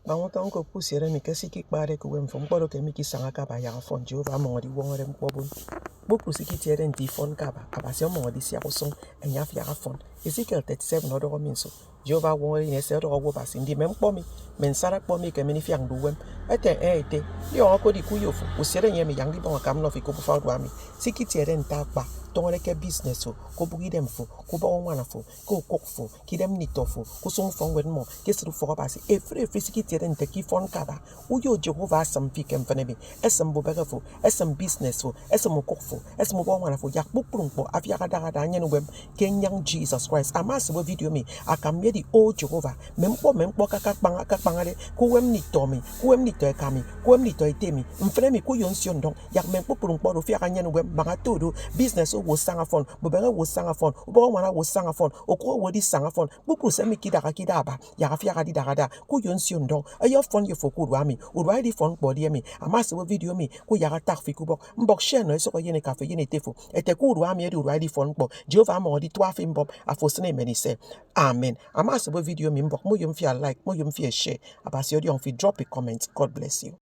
Bangotan ko pusiere mi kasi kikpare ko wem fom kporo ke mi ki sanga kaba ya fon Jehova mo di wongore mkpobun. Bo pusiki tiere nti fon kaba abasi mo di sia ko song enya fi ya fon. Ezekiel 37 odo minso. Jehova wongore ni se odo go basi ndi mem kpomi men sara kpomi ke mi fi ang duwem. Ete ete yo ko di kuyofu pusiere nye mi yang di bon kam no fi ko fa do ami. Siki tiere nta pa tongore ke business fo ko bugi dem fo ko ba wana fo ko kok fo ki dem ni to fo ko song fon wen mo ke sru fo basi efre siki tiere nte ki fon kaba uyo Jehova asam fi kem fene bi esam bo bega fo esam business fo esam kok fo esam bo wana fo yak bukpurung po afia kada kada nyen wem kenyang Jesus Christ amas bo video mi akam ye di o Jehova mempo kaka pangale ko wem ni to mi ko wem ni to kami ko wem ni to itemi mfene mi ko yon sion dong yak mempo purung po do fi aka nyen wem baga todo business wo sanga fon bo bega wo sanga fon bo wana wo sanga fon okwo wo di sanga fon bukuru se mi kida ba yak afia kada da ko yon sion dong ayo fon ye fo ko mi urwa di fon body mi amas wo video mi ko yak tak fi ku bok mbok share no so ko yene ka fe yene tefo ete ko urwa mi di urwa di fon bo Jehova mo di twa fi mbom afosene meni se amen amas wo video mi mbok mo yum fi like mo yum fi share abasi odi on fi drop a comment. God bless you.